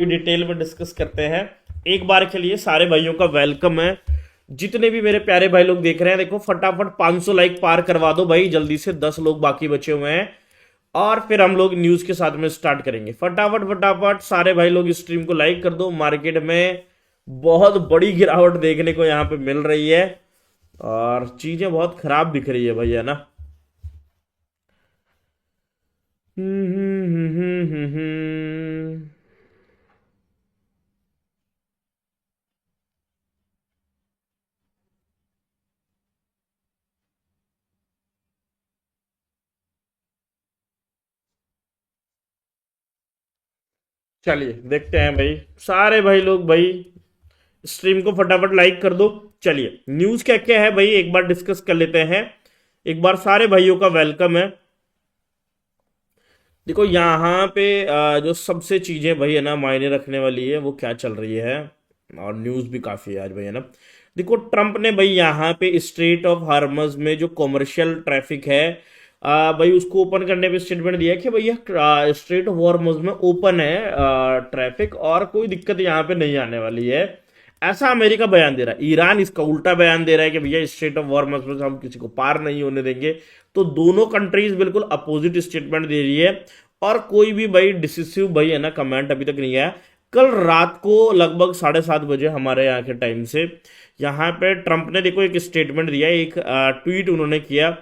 Detail में discuss करते हैं। एक बार के लिए सारे भाइयों का वेलकम है। जितने भी मेरे प्यारे भाई लोग देख रहे हैं, देखो फटाफट 500 लाइक पार करवा दो भाई जल्दी से। 10 लोग बाकी बचे हुए हैं और फिर हम लोग न्यूज के साथ में स्टार्ट करेंगे। फटाफट फटाफट सारे भाई लोग स्ट्रीम को लाइक कर दो। मार्केट में बहुत बड़ी गिरावट देखने को यहाँ पे मिल रही है और चीजें बहुत खराब दिख रही है भैया ना। हम्म हम्म हम्म हम्म हम्म, हम्म। चलिए देखते हैं भाई। सारे भाई लोग भाई स्ट्रीम को फटाफट लाइक कर दो। चलिए न्यूज क्या क्या है भाई एक बार डिस्कस कर लेते हैं। एक बार सारे भाइयों का वेलकम है। देखो यहाँ पे जो सबसे चीजें भाई है ना मायने रखने वाली है वो क्या चल रही है। और न्यूज भी काफी है आज भाई है ना। देखो ट्रंप ने भाई यहाँ पे स्ट्रेट ऑफ हार्मज में जो कॉमर्शियल ट्रैफिक है भाई उसको ओपन करने पे स्टेटमेंट दिया कि भैया स्ट्रेट ऑफ हार्मज में ओपन है ट्रैफिक और कोई दिक्कत यहाँ पे नहीं आने वाली है। ऐसा अमेरिका बयान दे रहा है। ईरान इसका उल्टा बयान दे रहा है कि भैया स्ट्रेट ऑफ हार्मज में से हम किसी को पार नहीं होने देंगे। तो दोनों कंट्रीज बिल्कुल अपोजिट स्टेटमेंट दे रही है और कोई भी भाई डिसिसिव भाई है ना कमेंट अभी तक नहीं आया। कल रात को लगभग 7:30 बजे हमारे यहाँ के टाइम से यहाँ पे ट्रंप ने देखो एक स्टेटमेंट दिया, एक ट्वीट उन्होंने किया।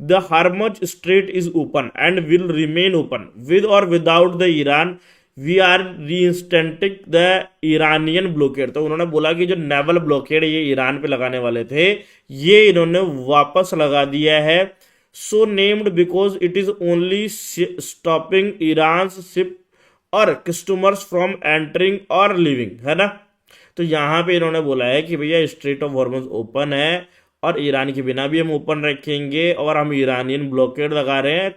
The Hormuz strait is open and will remain open with और without the Iran. We are reinstating the Iranian blockade. तो उन्होंने बोला कि जो नेवल ब्लॉकेड ये ईरान पे लगाने वाले थे ये इन्होंने वापस लगा दिया है। सो named because it is only stopping Iran ship और कस्टमर्स फ्रॉम एंटरिंग और लिविंग, है ना। तो यहाँ पे इन्होंने बोला है कि भैया स्ट्रेट ऑफ हॉर्मुज ओपन है और ईरान के बिना भी हम ओपन रखेंगे और हम ईरानियन ब्लॉकेड लगा रहे हैं।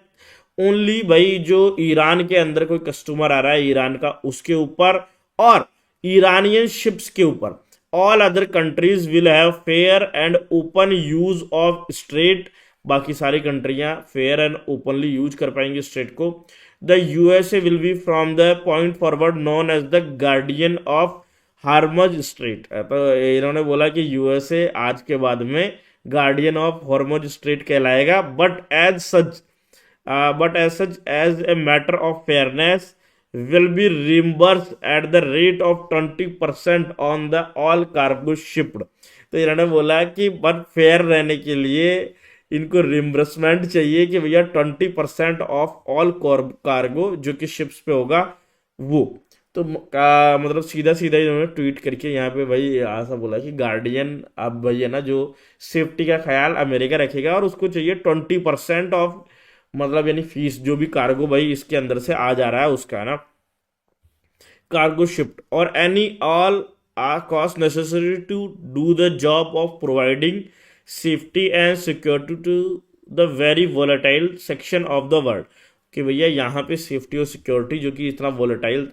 ओनली भाई जो ईरान के अंदर कोई कस्टमर आ रहा है ईरान का उसके ऊपर और ईरानियन शिप्स के ऊपर। All other countries will have fair and open use of strait. बाकी सारी कंट्रियां फेयर एंड ओपनली यूज कर पाएंगे स्ट्रेट को। The USA will be from the point forward known as the guardian of Hormuz strait. तो इन्होंने बोला कि यूएसए आज के बाद में गार्डियन ऑफ हार्मज स्ट्रेट कहलाएगा। But as such as a matter of fairness will be reimbursed at the rate of 20% on the all cargo shipped। तो इन्होंने बोला कि बट फेयर रहने के लिए इनको रिम्बर्समेंट चाहिए कि भैया 20% ऑफ ऑल कार्गो जो कि शिप्स पे होगा वो। तो मतलब सीधा सीधा इन्होंने ट्वीट करके यहाँ पे भाई ऐसा बोला कि गार्डियन अब भाई है ना जो सेफ्टी का ख्याल अमेरिका रखेगा और उसको चाहिए 20% ऑफ मतलब यानी फीस जो भी कार्गो भाई इसके अंदर से आ जा रहा है उसका ना कार्गो शिफ्ट और any all are cost necessary to do the job of providing safety and security to the very volatile section of the world. कि भैया यहाँ पे सेफ्टी और सिक्योरिटी जो कि इतना वोलेटाइल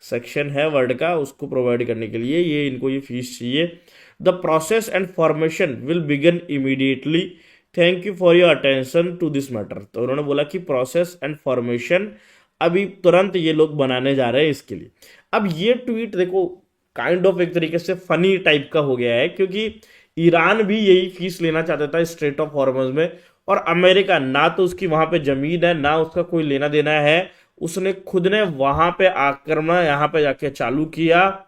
सेक्शन है वर्ल्ड का उसको प्रोवाइड करने के लिए ये इनको ये फीस चाहिए। The process and formation will begin immediately. Thank you for your attention to this matter. तो उन्होंने बोला कि प्रोसेस एंड फॉर्मेशन अभी तुरंत ये लोग बनाने जा रहे हैं इसके लिए। अब ये ट्वीट देखो काइंड ऑफ एक तरीके से फनी टाइप का हो गया है क्योंकि ईरान भी यही फीस लेना चाहता था स्ट्रेट ऑफ हॉर्मज में और अमेरिका ना तो उसकी वहां पे जमीन है ना उसका कोई लेना देना है। उसने खुद ने वहां पे आक्रमण यहां पे जाके चालू किया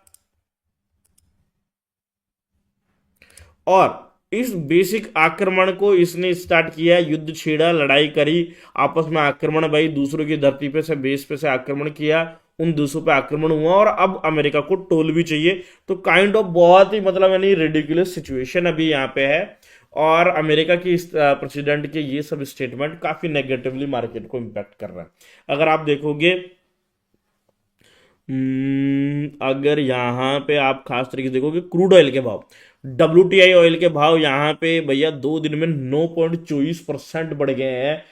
और इस बेसिक आक्रमण को इसने स्टार्ट किया, युद्ध छेड़ा, लड़ाई करी, आपस में आक्रमण भाई दूसरों की धरती पे से बेस पे से आक्रमण किया, उन देशों पे आक्रमण हुआ और अब अमेरिका को टोल भी चाहिए। तो काइंड ऑफ बहुत ही मतलब यानी रेडिकुलस सिचुएशन अभी यहाँ पे है और अमेरिका की इस प्रेसिडेंट के ये सब स्टेटमेंट काफी नेगेटिवली मार्केट को इम्पैक्ट कर रहा है। अगर आप देखोगे अगर यहाँ पे आप खास तरीके से देखोगे क्रूड ऑयल के भाव, WTI ऑयल के भाव यहाँ पे भैया 2 दिन में 9.24% बढ़ गए हैं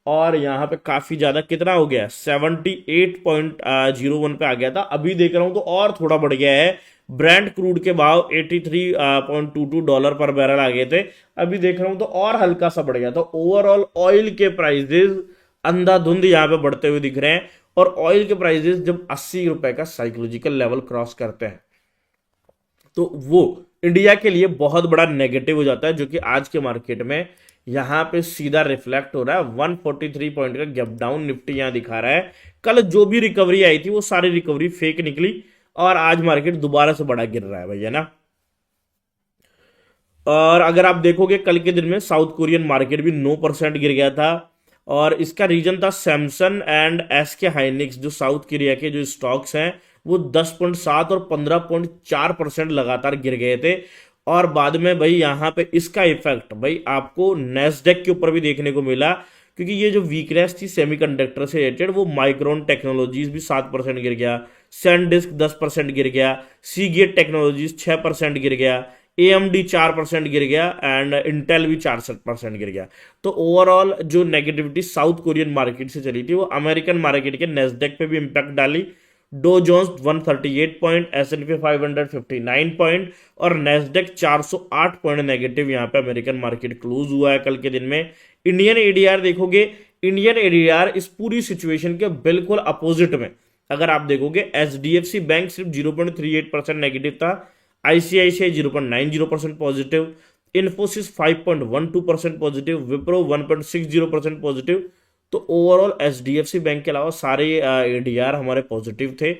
और यहाँ पे काफी ज्यादा कितना हो गया 78.01 पे आ गया था। अभी देख रहा हूं तो और थोड़ा बढ़ गया है। ब्रेंट क्रूड के भाव $83.22 पर बैरल आ गए थे, अभी देख रहा हूं तो और हल्का सा बढ़ गया। तो ओवरऑल ऑयल के प्राइसेस अंधाधुंध यहाँ पे बढ़ते हुए दिख रहे हैं और ऑयल के प्राइजेस जब 80 रुपए का साइकोलॉजिकल लेवल क्रॉस करते हैं तो वो इंडिया के लिए बहुत बड़ा नेगेटिव हो जाता है, जो कि आज के मार्केट में यहां पे सीधा रिफ्लेक्ट हो रहा है। 143 पॉइंट का गैप डाउन निफ्टी यहां दिखा रहा है। कल जो भी रिकवरी आई थी वो सारी रिकवरी फेक निकली और आज मार्केट दोबारा से बड़ा गिर रहा है भैया ना। और अगर आप देखोगे कल के दिन में साउथ कोरियन मार्केट भी 9% गिर गया था और इसका रीजन था सैमसंग एंड एसके हाइनिक्स, जो साउथ कोरिया के जो स्टॉक्स हैं वो 10.7 और 15.4% लगातार गिर गए थे। और बाद में भाई यहाँ पे इसका इफेक्ट भाई आपको नेस्डेक के ऊपर भी देखने को मिला, क्योंकि ये जो वीकनेस थी सेमीकंडक्टर से रिलेटेड वो माइक्रोन टेक्नोलॉजीज भी 7% गिर गया, सैनडिस्क 10% गिर गया, सीगेट टेक्नोलॉजीज 6% गिर गया, AMD 4% गिर गया एंड इंटेल भी 4% गिर गया। तो ओवरऑल जो नेगेटिविटी साउथ कोरियन मार्केट से चली थी वो अमेरिकन मार्केट के नेस्डेक पे भी इंपैक्ट डाली। Dow Jones 138 point, S&P 500 59 point और नेस्डेक 408 पॉइंट नेगेटिव यहाँ पे अमेरिकन मार्केट क्लोज हुआ है कल के दिन में। इंडियन एडीआर देखोगे, इंडियन एडीआर इस पूरी सिचुएशन के बिल्कुल अपोजिट में अगर आप देखोगे HDFC बैंक सिर्फ 0.38% नेगेटिव था, ICICI 0.90% positive, Infosys 5.12% positive, Wipro 1.60% positive. तो ओवरऑल HDFC बैंक के अलावा सारे एडीआर हमारे पॉजिटिव थे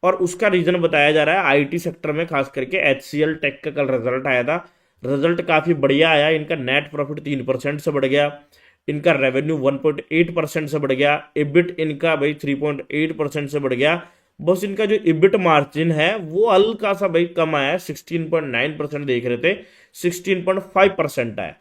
और उसका रीजन बताया जा रहा है आईटी सेक्टर में, खास करके HCL टेक का कल रिजल्ट आया था। रिजल्ट काफी बढ़िया आया, इनका नेट प्रॉफिट 3% से बढ़ गया, इनका रेवेन्यू 1.8% से बढ़ गया, इबिट इनका भाई 3.8% से बढ़ गया। बस इनका जो इबिट मार्जिन है वो हल्का सा भाई कम आया, 16.9% देख रहे थे, 16.5% आया।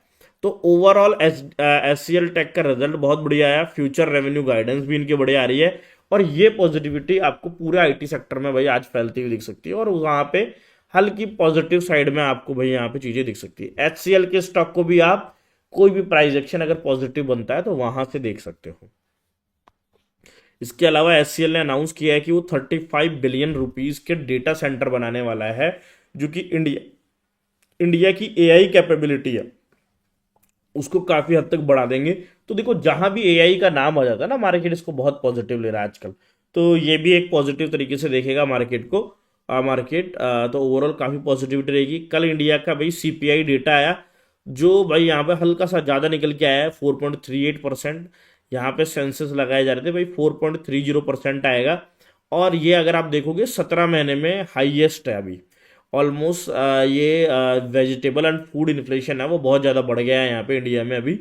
तो ओवरऑल HCL टेक का रिजल्ट बहुत बढ़िया आया, फ्यूचर रेवेन्यू गाइडेंस भी इनकी बढ़िया आ रही है और ये पॉजिटिविटी आपको पूरे आईटी सेक्टर में भाई आज फैलती हुई दिख सकती है और वहां पे हल्की पॉजिटिव साइड में आपको भाई यहाँ पे चीजें दिख सकती है। HCL के स्टॉक को भी आप कोई भी प्राइस एक्शन अगर पॉजिटिव बनता है तो वहां से देख सकते हो। इसके अलावा HCL ने अनाउंस किया है कि वो 35 बिलियन रुपीस के डेटा सेंटर बनाने वाला है, जो कि इंडिया की AI कैपेबिलिटी है उसको काफी हद तक बढ़ा देंगे। तो देखो जहां भी AI का नाम आ जाता है ना मार्केट इसको बहुत पॉजिटिव ले रहा है आजकल, तो ये भी एक पॉजिटिव तरीके से देखेगा मार्केट को। मार्केट तो ओवरऑल काफी पॉजिटिविटी रहेगी। कल इंडिया का भाई CPI डेटा आया जो भाई यहाँ पे हल्का सा ज्यादा निकल के आया है, 4.38%। यहाँ पे सेंसेस लगाए जा रहे थे भाई 4.30% आएगा और ये अगर आप देखोगे 17 महीने में हाईएस्ट है अभी ऑलमोस्ट। ये वेजिटेबल एंड फूड इन्फ्लेशन है वो बहुत ज़्यादा बढ़ गया है यहाँ पे इंडिया में अभी,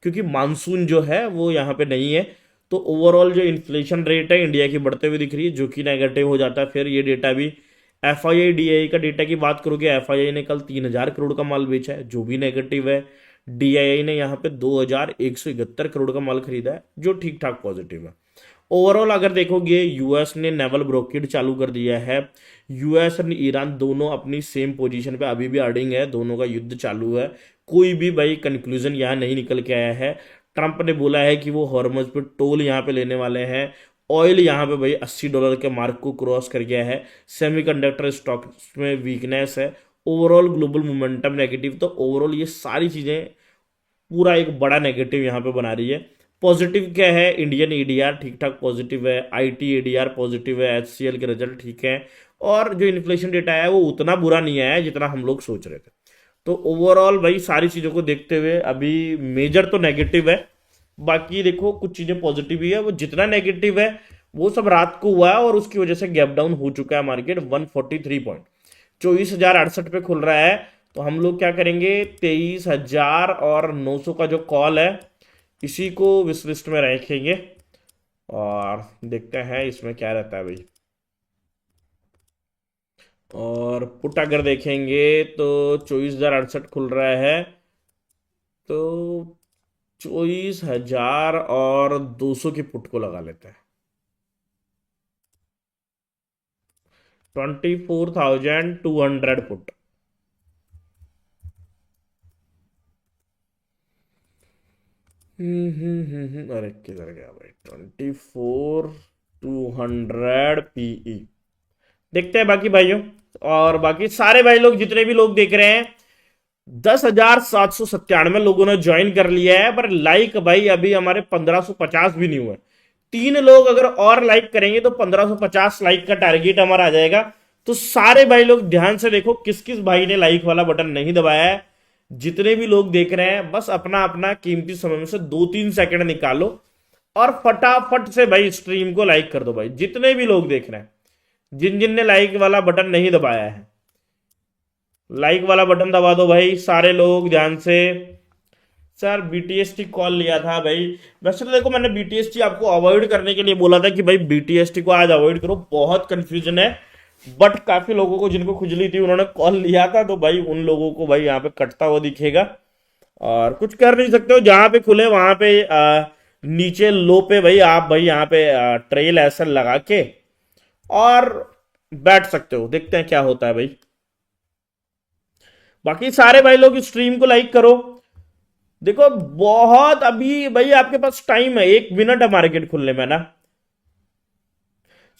क्योंकि मानसून जो है वो यहाँ पे नहीं है। तो ओवरऑल जो इन्फ्लेशन रेट है इंडिया की बढ़ते हुए दिख रही है, जो कि नेगेटिव हो जाता है। फिर ये डेटा भी FII का डेटा की बात करोगे, FII ने कल 3,000 करोड़ का माल बेचा है जो भी नेगेटिव है। DII ने यहाँ पे 2,171 करोड़ का माल खरीदा है जो ठीक ठाक पॉजिटिव है। ओवरऑल अगर देखोगे US ने नेवल ब्लॉकेड चालू कर दिया है, US और ईरान दोनों अपनी सेम पोजीशन पे अभी भी अड़िंग है, दोनों का युद्ध चालू है, कोई भी भाई कंक्लूजन यहाँ नहीं निकल के आया है। ट्रंप ने बोला है कि वो हॉर्मज पे टोल यहाँ पे लेने वाले हैं। ऑयल यहाँ पे भाई $80 के मार्क को क्रॉस कर गया है। सेमीकंडक्टर स्टॉक्स में वीकनेस है, ओवरऑल ग्लोबल मोमेंटम नेगेटिव। तो ओवरऑल ये सारी चीजें पूरा एक बड़ा नेगेटिव यहाँ पे बना रही है। पॉजिटिव क्या है, इंडियन एडीआर ठीक ठाक पॉजिटिव है, आईटी एडीआर पॉजिटिव है, HCL के रिजल्ट ठीक है और जो इन्फ्लेशन डेटा आया है वो उतना बुरा नहीं आया है जितना हम लोग सोच रहे थे। तो ओवरऑल भाई सारी चीजों को देखते हुए अभी मेजर तो नेगेटिव है, बाकी देखो कुछ चीजें पॉजिटिव ही है। वो जितना नेगेटिव है वो सब रात को हुआ है और उसकी वजह से गैप डाउन हो चुका है मार्केट 143 पॉइंट 24,068 पे खुल रहा है। तो हम लोग क्या करेंगे, 23,900 का जो कॉल है इसी को विश लिस्ट में रखेंगे और देखते हैं इसमें क्या रहता है भाई। और पुट अगर देखेंगे तो 24,068 खुल रहा है, तो 24,200 की पुट को लगा लेते हैं। 24,200 पुट। अरे किधर गया भाई, 24,200 PE। देखते हैं बाकी भाइयों और बाकी सारे भाई लोग जितने भी लोग देख रहे हैं, 10,797 लोगों ने ज्वाइन कर लिया है, पर लाइक भाई अभी हमारे 1,550 भी नहीं हुए। 3 लोग अगर और लाइक करेंगे तो 1550 लाइक का टारगेट हमारा आ जाएगा। तो सारे भाई लोग ध्यान से देखो किस किस भाई ने लाइक वाला बटन नहीं दबाया है। जितने भी लोग देख रहे हैं बस अपना अपना कीमती समय में से 2-3 सेकंड निकालो और फटाफट से भाई स्ट्रीम को लाइक कर दो भाई, जितने भी लोग देख रहे हैं। जिन जिन ने लाइक वाला बटन नहीं दबाया है, लाइक वाला बटन दबा दो भाई सारे लोग ध्यान से। सर बीटीएसटी कॉल लिया था भाई। वैसे तो देखो मैंने बीटीएसटी आपको अवॉइड करने के लिए बोला था कि भाई बीटीएसटी को आज अवॉइड करो, बहुत कंफ्यूजन है। बट काफी लोगों को जिनको खुजली थी उन्होंने कॉल लिया था, तो भाई उन लोगों को भाई यहाँ पे कटता हुआ दिखेगा और कुछ कर नहीं सकते हो। जहां पे खुले वहां पे नीचे लो पे भाई आप भाई यहाँ पे ट्रेल ऐसा लगा के और बैठ सकते हो। देखते हैं क्या होता है भाई। बाकी सारे भाई लोग स्ट्रीम को लाइक करो। देखो बहुत अभी भाई आपके पास टाइम है, 1 मिनट है मार्केट खुलने में ना।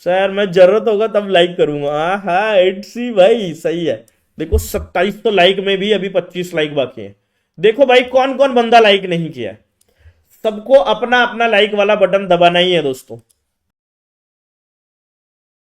सर मैं जरूरत होगा तब लाइक करूंगा। हाँ इट्सी भाई सही है। देखो 27 तो लाइक में भी अभी 25 लाइक बाकी है। देखो भाई कौन कौन बंदा लाइक नहीं किया है। सबको अपना अपना लाइक वाला बटन दबाना ही है दोस्तों।